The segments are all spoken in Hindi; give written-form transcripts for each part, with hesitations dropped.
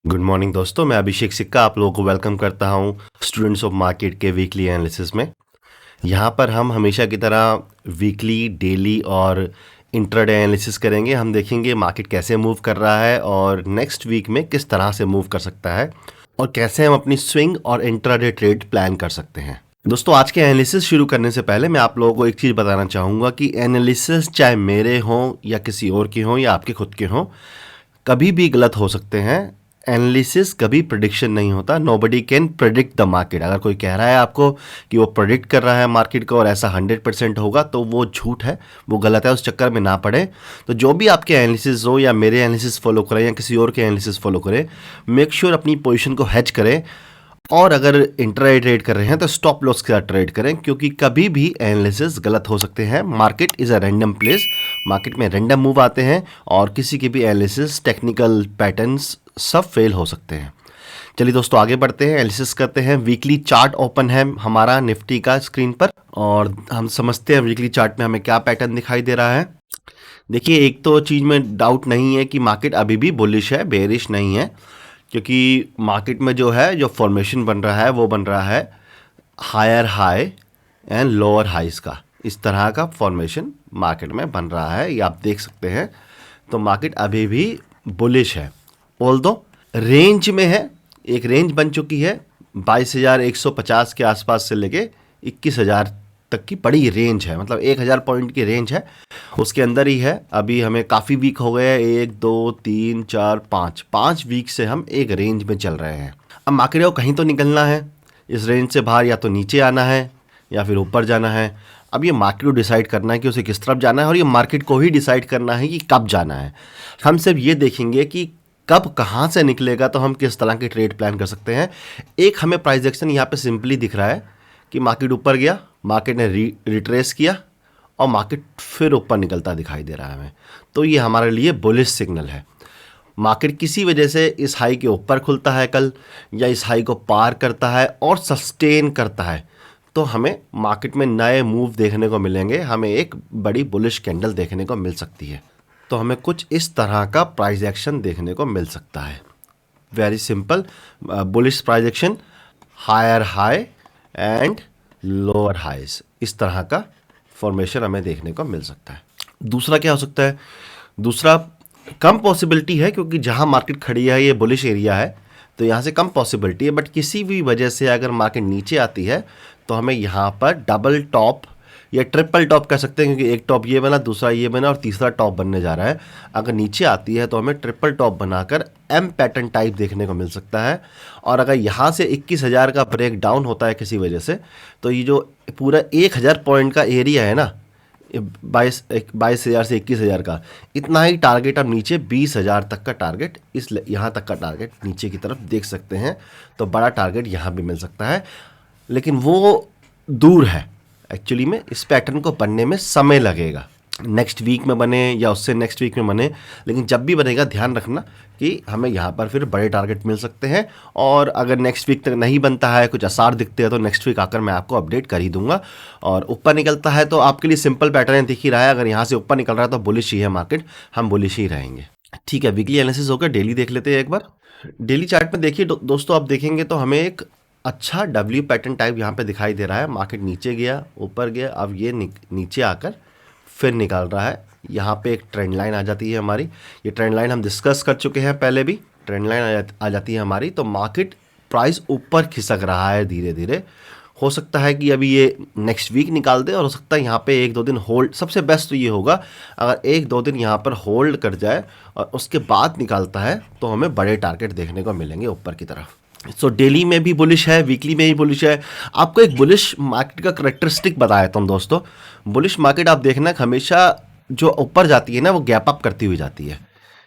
गुड मॉर्निंग दोस्तों, मैं अभिषेक सिक्का आप लोगों को वेलकम करता हूं स्टूडेंट्स ऑफ मार्केट के वीकली एनालिसिस में। यहां पर हम हमेशा की तरह वीकली, डेली और इंट्राडे एनालिसिस करेंगे। हम देखेंगे मार्केट कैसे मूव कर रहा है और नेक्स्ट वीक में किस तरह से मूव कर सकता है और कैसे हम अपनी स्विंग और इंट्राडे ट्रेड प्लान कर सकते हैं। दोस्तों, आज के एनालिसिस शुरू करने से पहले मैं आप लोगों को एक चीज़ बताना चाहूँगा कि एनालिसिस चाहे मेरे हों या किसी और के हों या आपके खुद के हों, कभी भी गलत हो सकते हैं। एनालिसिस कभी प्रिडिक्शन नहीं होता। Nobody can predict the market. अगर कोई कह रहा है आपको कि वो प्रिडिक्ट कर रहा है मार्केट को और ऐसा 100% होगा, तो वो झूठ है, वो गलत है। उस चक्कर में ना पड़े। तो जो भी आपके एनालिसिस हो या मेरे एनालिसिस फॉलो करें या किसी और के एनालिसिस फॉलो करें, मेक श्योर अपनी पोजीशन को हेज करें। और अगर इंट्राडे ट्रेड कर रहे हैं तो स्टॉप लॉस के साथ ट्रेड करें, क्योंकि कभी भी एनालिसिस गलत हो सकते हैं। Market is a random place. Market में रैंडम मूव आते हैं और किसी के भी एनालिसिस, टेक्निकल पैटर्न्स सब फेल हो सकते हैं। चलिए दोस्तों, आगे बढ़ते हैं, एनालिसिस करते हैं। वीकली चार्ट ओपन है हमारा निफ्टी का स्क्रीन पर और हम समझते हैं वीकली चार्ट में हमें क्या पैटर्न दिखाई दे रहा है। देखिए, एक तो चीज़ में डाउट नहीं है कि मार्केट अभी भी बुलिश है, बेरिश नहीं है, क्योंकि मार्केट में जो है, जो फॉर्मेशन बन रहा है वो बन रहा है higher high and lower highs का। इस तरह का फॉर्मेशन मार्केट में बन रहा है, ये आप देख सकते हैं। तो मार्केट अभी भी बुलिश है, ऑल्दो रेंज में है। एक रेंज बन चुकी है 22,150 के आसपास से लेके 21,000 तक की बड़ी रेंज है, मतलब 1,000 पॉइंट की रेंज है, उसके अंदर ही है। अभी हमें काफ़ी वीक हो गए, 1 2 3 4 5 वीक से हम एक रेंज में चल रहे हैं। अब मार्केट को कहीं तो निकलना है इस रेंज से बाहर, या तो नीचे आना है या फिर ऊपर जाना है। अब ये मार्केट को डिसाइड करना है कि उसे किस तरफ जाना है, और ये मार्केट को ही डिसाइड करना है कि कब जाना है। हम सिर्फ ये देखेंगे कि कब कहाँ से निकलेगा, तो हम किस तरह की ट्रेड प्लान कर सकते हैं। एक हमें प्राइस एक्शन यहाँ पे सिंपली दिख रहा है कि मार्केट ऊपर गया, मार्केट ने रिट्रेस किया और मार्केट फिर ऊपर निकलता दिखाई दे रहा है हमें। तो ये हमारे लिए बुलिश सिग्नल है। मार्केट किसी वजह से इस हाई के ऊपर खुलता है कल, या इस हाई को पार करता है और सस्टेन करता है, तो हमें मार्केट में नए मूव देखने को मिलेंगे, हमें एक बड़ी बुलिश कैंडल देखने को मिल सकती है। तो हमें कुछ इस तरह का प्राइस एक्शन देखने को मिल सकता है। Very simple, bullish price action, higher high and lower highs, इस तरह का फॉर्मेशन हमें देखने को मिल सकता है। दूसरा क्या हो सकता है? दूसरा कम पॉसिबिलिटी है, क्योंकि जहां मार्केट खड़ी है ये बुलिश एरिया है, तो यहाँ से कम पॉसिबिलिटी है। बट किसी भी वजह से अगर मार्केट नीचे आती है तो हमें यहाँ पर डबल टॉप या ट्रिपल टॉप कह सकते हैं, क्योंकि एक टॉप ये बना, दूसरा ये बना और तीसरा टॉप बनने जा रहा है। अगर नीचे आती है तो हमें ट्रिपल टॉप बनाकर एम पैटर्न टाइप देखने को मिल सकता है। और अगर यहाँ से 21,000 का ब्रेक डाउन होता है किसी वजह से, तो ये जो पूरा 1,000 पॉइंट का एरिया है ना, 22,000 से 21,000 का, इतना ही टारगेट अब नीचे 20,000 तक का टारगेट, इस यहाँ तक का टारगेट नीचे की तरफ देख सकते हैं। तो बड़ा टारगेट यहाँ भी मिल सकता है, लेकिन वो दूर है। एक्चुअली में इस पैटर्न को बनने में समय लगेगा, नेक्स्ट वीक में बने या उससे नेक्स्ट वीक में बने, लेकिन जब भी बनेगा ध्यान रखना कि हमें यहाँ पर फिर बड़े टारगेट मिल सकते हैं। और अगर नेक्स्ट वीक तक नहीं बनता है, कुछ आसार दिखते हैं, तो नेक्स्ट वीक आकर मैं आपको अपडेट कर ही दूंगा। और ऊपर निकलता है तो आपके लिए सिंपल पैटर्न दिख ही रहा है। अगर यहाँ से ऊपर निकल रहा है तो बुलिश ही है मार्केट, हम बुलिश ही रहेंगे। ठीक है, वीकली एनालिसिस होकर डेली देख लेते हैं एक बार। डेली चार्ट में देखिए दोस्तों, आप देखेंगे तो हमें एक अच्छा डब्ल्यू पैटर्न टाइप यहाँ पे दिखाई दे रहा है। मार्केट नीचे गया, ऊपर गया, अब ये नीचे आकर फिर निकाल रहा है। यहाँ पे एक ट्रेंड लाइन आ जाती है हमारी। ये ट्रेंड लाइन हम डिस्कस कर चुके हैं पहले भी। ट्रेंड लाइन आ जाती है हमारी, तो मार्केट प्राइस ऊपर खिसक रहा है धीरे धीरे। हो सकता है कि अभी ये नेक्स्ट वीक निकाल दे, और हो सकता है यहाँ पे 1-2 दिन होल्ड। सबसे बेस्ट तो ये होगा अगर 1-2 दिन यहाँ पर होल्ड कर जाए और उसके बाद निकालता है, तो हमें बड़े टारगेट देखने को मिलेंगे ऊपर की तरफ। सो डेली में भी बुलिश है, वीकली में भी बुलिश है। आपको एक बुलिश मार्केट का करैक्टरिस्टिक बताया था दोस्तों। बुलिश मार्केट आप देखना हमेशा जो ऊपर जाती है ना, वो गैप अप करती हुई जाती है।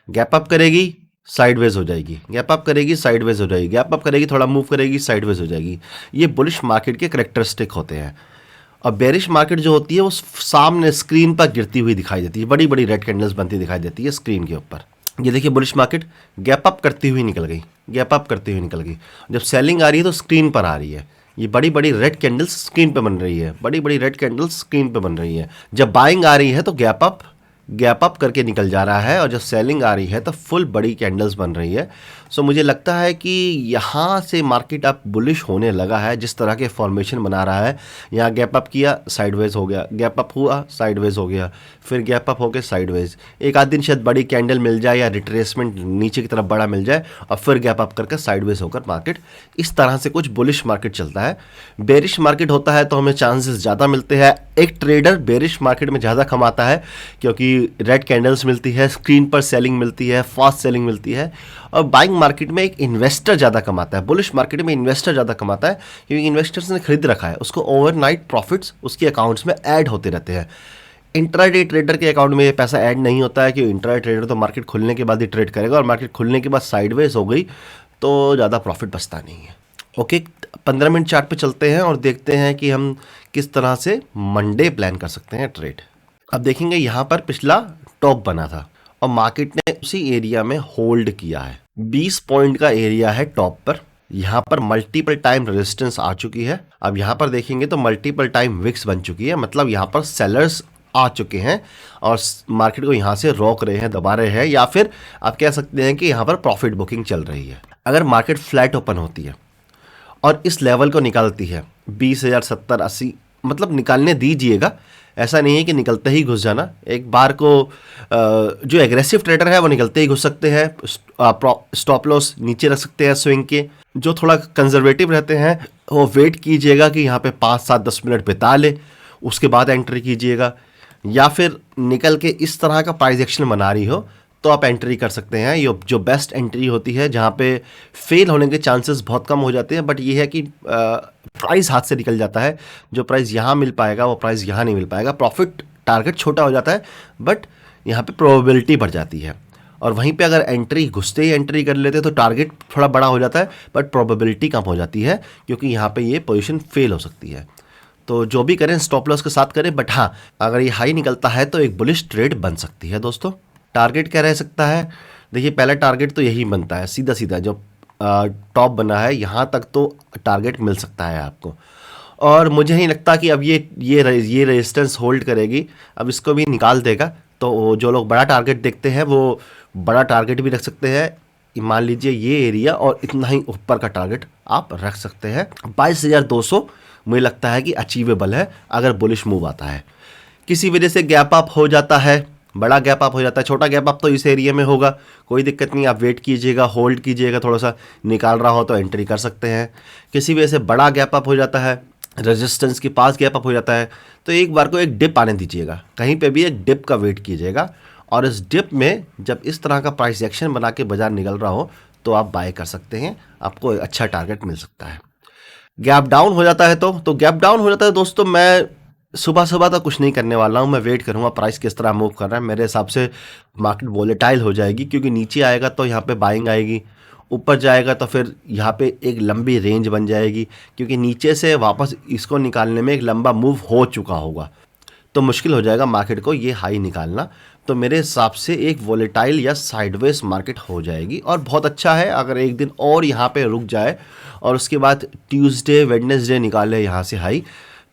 गैप अप करेगी, साइडवेज हो जाएगी, गैप अप करेगी, साइडवेज हो जाएगी, गैप अप करेगी, थोड़ा मूव करेगी, साइडवेज हो जाएगी। ये बुलिश मार्केट के करैक्टरिस्टिक होते हैं। और बेरिश मार्केट जो होती है वो सामने स्क्रीन पर गिरती हुई दिखाई देती है, बड़ी बड़ी रेड कैंडल्स बनती दिखाई देती है स्क्रीन के ऊपर। ये देखिए, बुलिश मार्केट गैप अप करती हुई निकल गई, गैप अप करती हुई निकल गई। जब सेलिंग आ रही है तो स्क्रीन पर आ रही है। ये बड़ी बड़ी रेड कैंडल्स स्क्रीन पे बन रही है, बड़ी बड़ी रेड कैंडल्स स्क्रीन पे बन रही है। जब बाइंग आ रही है तो गैप अप गैप अप करके निकल जा रहा है और जब सेलिंग आ रही है तो फुल बड़ी कैंडल्स बन रही है। सो मुझे लगता है कि यहाँ से मार्केट अब बुलिश होने लगा है। जिस तरह के फॉर्मेशन बना रहा है, यहाँ गैप अप किया, साइडवेज हो गया, गैप अप हुआ, साइडवेज हो गया, फिर गैप अप होकर साइडवेज, एक आध दिन शायद बड़ी कैंडल मिल जाए या रिट्रेसमेंट नीचे की तरफ बड़ा मिल जाए और फिर गैप अप करके साइडवेज होकर मार्केट इस तरह से कुछ बुलिश मार्केट चलता है। बेरिश मार्केट होता है तो हमें चांसेस ज़्यादा मिलते हैं। एक ट्रेडर बेरिश मार्केट में ज़्यादा कमाता है क्योंकि रेड कैंडल्स मिलती है, स्क्रीन पर सेलिंग मिलती है, फास्ट सेलिंग मिलती है। और बाइंग मार्केट में एक इन्वेस्टर ज़्यादा कमाता है। बुलिश मार्केट में इन्वेस्टर ज़्यादा कमाता है क्योंकि इन्वेस्टर्स ने खरीद रखा है, उसको ओवरनाइट प्रॉफिट्स उसके अकाउंट्स में ऐड होते रहते हैं। इंट्राडे ट्रेडर के अकाउंट में ये पैसा ऐड नहीं होता है क्योंकि इंट्राडे ट्रेडर तो मार्केट खुलने के बाद ही ट्रेड करेगा और मार्केट खुलने के बाद साइडवेज हो गई तो ज़्यादा प्रॉफिट बचता नहीं है। ओके, 15 मिनट चार्ट पे चलते हैं और देखते हैं कि हम किस तरह से मंडे प्लान कर सकते हैं ट्रेड। अब देखेंगे यहाँ पर पिछला टॉप बना था और मार्केट ने उसी एरिया में होल्ड किया है। 20 पॉइंट का एरिया है टॉप पर। यहाँ पर मल्टीपल टाइम रेजिस्टेंस आ चुकी है। अब यहाँ पर देखेंगे तो मल्टीपल टाइम विक्स बन चुकी है, मतलब यहाँ पर सेलर्स आ चुके हैं और मार्केट को यहाँ से रोक रहे हैं, दबा रहे हैं, या फिर आप कह सकते हैं कि यहाँ पर प्रॉफिट बुकिंग चल रही है। अगर मार्केट फ्लैट ओपन होती है और इस लेवल को निकालती है 20,000, 70, 80, मतलब निकालने दीजिएगा, ऐसा नहीं है कि निकलते ही घुस जाना। एक बार को जो एग्रेसिव ट्रेडर है वो निकलते ही घुस सकते हैं, स्टॉप लॉस नीचे रख सकते हैं स्विंग के। जो थोड़ा कंजर्वेटिव रहते हैं वो वेट कीजिएगा कि यहाँ पे 5, 7, 10 मिनट बिता ले, उसके बाद एंट्री कीजिएगा। या फिर निकल के इस तरह का प्राइस एक्शन बना रही हो तो आप एंट्री कर सकते हैं। ये जो बेस्ट एंट्री होती है जहाँ पे फेल होने के चांसेस बहुत कम हो जाते हैं, बट ये है कि प्राइस हाथ से निकल जाता है। जो प्राइस यहाँ मिल पाएगा वो प्राइस यहाँ नहीं मिल पाएगा। प्रॉफिट टारगेट छोटा हो जाता है बट यहाँ पे प्रोबेबिलिटी बढ़ जाती है। और वहीं पे अगर एंट्री घुसते ही एंट्री कर लेते तो टारगेट थोड़ा बड़ा हो जाता है बट प्रोबेबिलिटी कम हो जाती है क्योंकि यहाँ पे ये पोजीशन फेल हो सकती है। तो जो भी करें स्टॉप लॉस के साथ करें, बट हाँ अगर ये हाई निकलता है तो एक बुलिश ट्रेड बन सकती है। दोस्तों टारगेट क्या रह सकता है? देखिए पहला टारगेट तो यही बनता है, सीधा सीधा जो टॉप बना है यहाँ तक तो टारगेट मिल सकता है आपको। और मुझे नहीं लगता कि अब ये रेजिस्टेंस होल्ड करेगी, अब इसको भी निकाल देगा। तो जो लोग बड़ा टारगेट देखते हैं वो बड़ा टारगेट भी रख सकते हैं। मान लीजिए ये एरिया और इतना ही ऊपर का टारगेट आप रख सकते हैं। 22,200 मुझे लगता है कि अचीवेबल है अगर बुलिश मूव आता है। किसी वजह से गैप अप हो जाता है, बड़ा गैप अप हो जाता है, छोटा गैप अप तो इस एरिया में होगा, कोई दिक्कत नहीं, आप वेट कीजिएगा, होल्ड कीजिएगा, थोड़ा सा निकाल रहा हो तो एंट्री कर सकते हैं। किसी वजह से बड़ा गैप अप हो जाता है, रेजिस्टेंस के पास गैप अप हो जाता है, तो एक बार को एक डिप आने दीजिएगा, कहीं पे भी एक डिप का वेट कीजिएगा। और इस डिप में जब इस तरह का प्राइस एक्शन बना के बाजार निकल रहा हो तो आप बाय कर सकते हैं, आपको एक अच्छा टारगेट मिल सकता है। गैप डाउन हो जाता है तो गैप डाउन हो जाता है दोस्तों, मैं सुबह सुबह तो कुछ नहीं करने वाला हूँ, मैं वेट करूँगा प्राइस किस तरह मूव कर रहा है। मेरे हिसाब से मार्केट वोलेटाइल हो जाएगी क्योंकि नीचे आएगा तो यहाँ पे बाइंग आएगी, ऊपर जाएगा तो फिर यहाँ पे एक लंबी रेंज बन जाएगी क्योंकि नीचे से वापस इसको निकालने में एक लंबा मूव हो चुका होगा, तो मुश्किल हो जाएगा मार्केट को ये हाई निकालना। तो मेरे हिसाब से एक वोलेटाइल या साइडवेज मार्केट हो जाएगी और बहुत अच्छा है अगर एक दिन और यहाँ पे रुक जाए और उसके बाद ट्यूसडे वेडनेसडे निकाले यहाँ से हाई,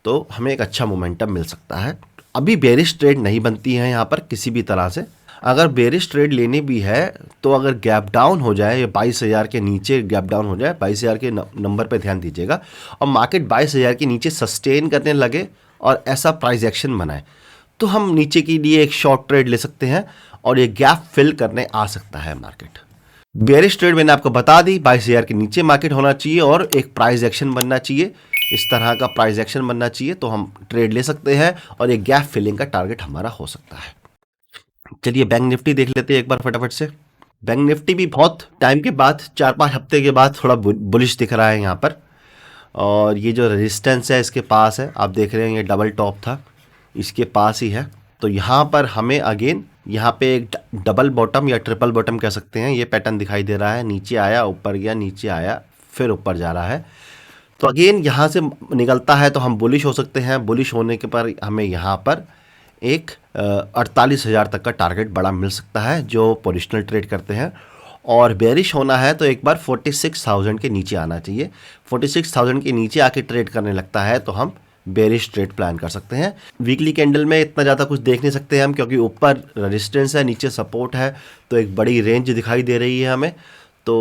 तो हमें एक अच्छा मोमेंटम मिल सकता है। अभी बेरिश ट्रेड नहीं बनती है यहाँ पर किसी भी तरह से। अगर बेरिश ट्रेड लेनी भी है तो अगर गैप डाउन हो जाए या 22,000 के नीचे गैप डाउन हो जाए, 22,000 के नंबर पे ध्यान दीजिएगा, और मार्केट 22,000 के नीचे सस्टेन करने लगे और ऐसा प्राइस एक्शन बनाए तो हम नीचे के लिए एक शॉर्ट ट्रेड ले सकते हैं और ये गैप फिल करने आ सकता है मार्केट। बेरिश ट्रेड मैंने आपको बता दी, 22,000 के नीचे मार्केट होना चाहिए और एक प्राइस एक्शन बनना चाहिए, इस तरह का प्राइस एक्शन बनना चाहिए तो हम ट्रेड ले सकते हैं और एक गैप फिलिंग का टारगेट हमारा हो सकता है। चलिए बैंक निफ्टी देख लेते हैं एक बार फटाफट से। बैंक निफ्टी भी बहुत टाइम के बाद, 4-5 हफ्ते के बाद थोड़ा बुलिश दिख रहा है यहाँ पर, और ये जो रेजिस्टेंस है इसके पास है, आप देख रहे हैं ये डबल टॉप था, इसके पास ही है। तो यहाँ पर हमें अगेन यहाँ पे एक डबल बॉटम या ट्रिपल बॉटम कह सकते हैं, ये पैटर्न दिखाई दे रहा है, नीचे आया, ऊपर गया, नीचे आया, फिर ऊपर जा रहा है। तो अगेन यहाँ से निकलता है तो हम बुलिश हो सकते हैं। बुलिश होने के पर हमें यहाँ पर एक 48,000 तक का टारगेट बड़ा मिल सकता है जो पोजिशनल ट्रेड करते हैं। और बेरिश होना है तो एक बार 46,000 के नीचे आना चाहिए। 46,000 के नीचे आके ट्रेड करने लगता है तो हम बेरिश ट्रेड प्लान कर सकते हैं। वीकली कैंडल में इतना ज़्यादा कुछ देख नहीं सकते हम, क्योंकि ऊपर रेजिस्टेंस है, नीचे सपोर्ट है, तो एक बड़ी रेंज दिखाई दे रही है हमें। तो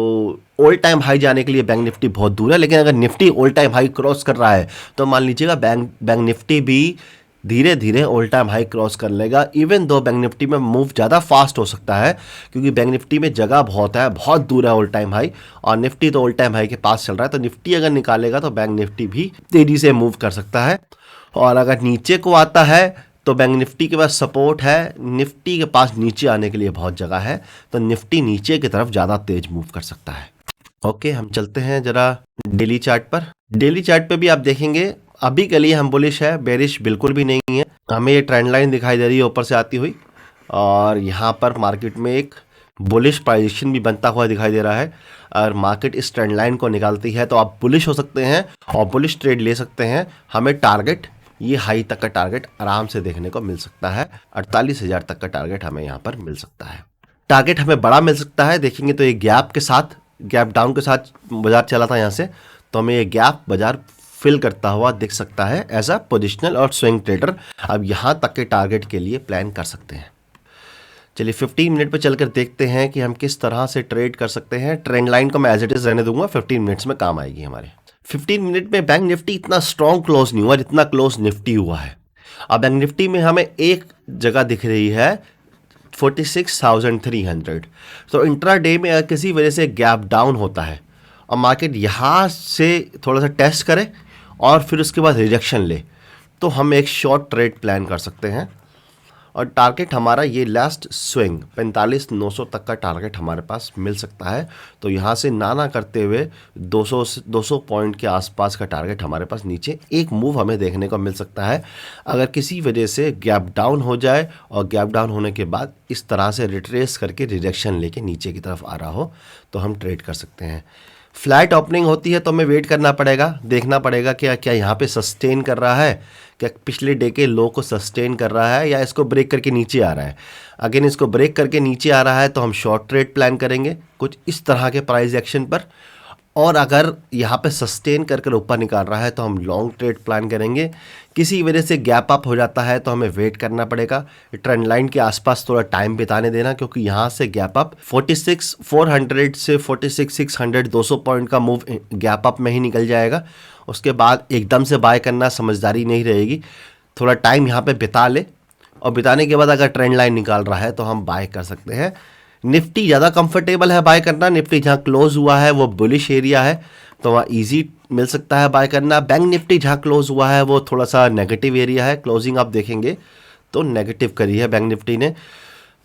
ऑल टाइम हाई जाने के लिए बैंक निफ्टी बहुत दूर है, लेकिन अगर Nifty all time high cross कर रहा है तो मान लीजिएगा बैंक निफ्टी भी धीरे धीरे ऑल टाइम हाई क्रॉस कर लेगा। इवन दो बैंक निफ्टी में मूव ज़्यादा फास्ट हो सकता है, क्योंकि बैंक निफ्टी में जगह बहुत है, बहुत दूर है ऑल टाइम हाई, और निफ्टी तो ऑल टाइम हाई के पास चल रहा है। तो निफ्टी अगर निकालेगा तो बैंक निफ्टी भी तेज़ी से मूव कर सकता है। और अगर नीचे को आता है तो बैंक निफ्टी के पास सपोर्ट है, निफ्टी के पास नीचे आने के लिए बहुत जगह है, तो निफ्टी नीचे की तरफ ज़्यादा तेज मूव कर सकता है। ओके, हम चलते हैं ज़रा डेली चार्ट पर। डेली चार्ट पे भी आप देखेंगे अभी के लिए हम बुलिश है, बेरिश बिल्कुल भी नहीं है। हमें ये ट्रेंड लाइन दिखाई दे रही है ऊपर से आती हुई, और यहाँ पर मार्केट में एक बुलिश पोजीशन भी बनता हुआ दिखाई दे रहा है। और मार्केट इस ट्रेंड लाइन को निकालती है तो आप बुलिश हो सकते हैं और बुलिश ट्रेड ले सकते हैं। हमें टारगेट, ये हाई तक का टारगेट आराम से देखने को मिल सकता है। 48,000 तक का टारगेट हमें यहाँ पर मिल सकता है। टारगेट हमें बड़ा मिल सकता है, देखेंगे तो ये गैप के साथ, गैप डाउन के साथ बाजार चला था यहाँ से, तो हमें ये गैप बाजार फिल करता हुआ दिख सकता है एज अ पोजिशनल और स्विंग ट्रेडर। अब यहाँ तक के टारगेट के लिए प्लान कर सकते हैं। चलिए 15 मिनट पे चलकर देखते हैं कि हम किस तरह से ट्रेड कर सकते हैं। ट्रेंड लाइन को मैं एज इट इज रहने दूंगा, 15 मिनट्स में काम आएगी हमारे। 15 मिनट में बैंक निफ्टी इतना स्ट्रॉन्ग क्लोज नहीं हुआ जितना क्लोज निफ्टी हुआ है। अब बैंक निफ्टी में हमें एक जगह दिख रही है 46,300। तो इंट्रा डे में अगर किसी वजह से गैप डाउन होता है और मार्केट यहाँ से थोड़ा सा टेस्ट करे और फिर उसके बाद रिजेक्शन ले, तो हम एक शॉर्ट ट्रेड प्लान कर सकते हैं। और टारगेट हमारा ये लास्ट स्विंग 45,900 तक का टारगेट हमारे पास मिल सकता है। तो यहाँ से ना करते हुए 200 पॉइंट के आसपास का टारगेट हमारे पास नीचे एक मूव हमें देखने को मिल सकता है। अगर किसी वजह से गैप डाउन हो जाए और गैप डाउन होने के बाद इस तरह से रिट्रेस करके रिजेक्शन लेके नीचे की तरफ आ रहा हो तो हम ट्रेड कर सकते हैं। फ्लैट ओपनिंग होती है तो हमें वेट करना पड़ेगा, देखना पड़ेगा क्या यहाँ पे सस्टेन कर रहा है, क्या पिछले डे के लो को सस्टेन कर रहा है या इसको ब्रेक करके नीचे आ रहा है। अगेन इसको ब्रेक करके नीचे आ रहा है तो हम शॉर्ट ट्रेड प्लान करेंगे कुछ इस तरह के प्राइस एक्शन पर। और अगर यहाँ पे सस्टेन कर ऊपर निकाल रहा है तो हम लॉन्ग ट्रेड प्लान करेंगे। किसी वजह से गैप अप हो जाता है तो हमें वेट करना पड़ेगा, ट्रेंड लाइन के आसपास थोड़ा टाइम बिताने देना, क्योंकि यहाँ से गैप अप 46,400 से 46,600 200 पॉइंट का मूव गैप अप में ही निकल जाएगा। उसके बाद एकदम से बाय करना समझदारी नहीं रहेगी, थोड़ा टाइम यहाँ पे बिता ले और बिताने के बाद अगर ट्रेंड लाइन निकाल रहा है तो हम बाय कर सकते हैं। निफ्टी ज़्यादा कंफर्टेबल है बाय करना, निफ्टी जहाँ क्लोज हुआ है वो बुलिश एरिया है तो वहाँ इजी मिल सकता है बाय करना। बैंक निफ्टी जहाँ क्लोज हुआ है वो थोड़ा सा नेगेटिव एरिया है, क्लोजिंग आप देखेंगे तो नेगेटिव करी है बैंक निफ्टी ने।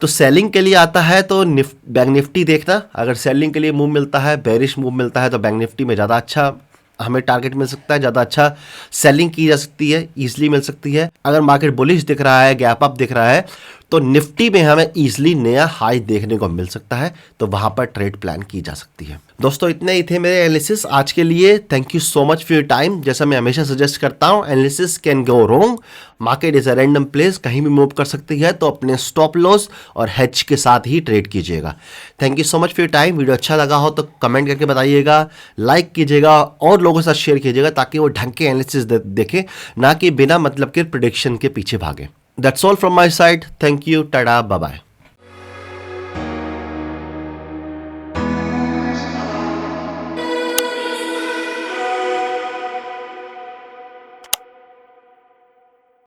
तो सेलिंग के लिए आता है तो बैंक निफ्टी देखना, अगर सेलिंग के लिए मूव मिलता है, बेरिश मूव मिलता है तो बैंक निफ्टी में ज़्यादा अच्छा हमें टारगेट मिल सकता है, ज़्यादा अच्छा सेलिंग की जा सकती है, ईजिली मिल सकती है। अगर मार्केट बुलिश दिख रहा है, गैप अप दिख रहा है तो निफ्टी में हमें ईजिली नया हाई देखने को मिल सकता है, तो वहां पर ट्रेड प्लान की जा सकती है। दोस्तों इतने ही थे मेरे एनालिसिस आज के लिए। Thank you so much for your time. जैसा मैं हमेशा सजेस्ट करता हूं, analysis can go wrong, market is a random place, कहीं भी मूव कर सकती है, तो अपने स्टॉप लॉस और हेज के साथ ही ट्रेड कीजिएगा। Thank you so much for your time. Video अच्छा लगा हो तो कमेंट करके बताइएगा, लाइक कीजिएगा और लोगों के साथ शेयर कीजिएगा ताकि वो ढंग के एनालिसिस देखें, ना कि बिना मतलब के प्रेडिक्शन के पीछे भागे। That's all from my side. Thank you. Tada. Bye bye.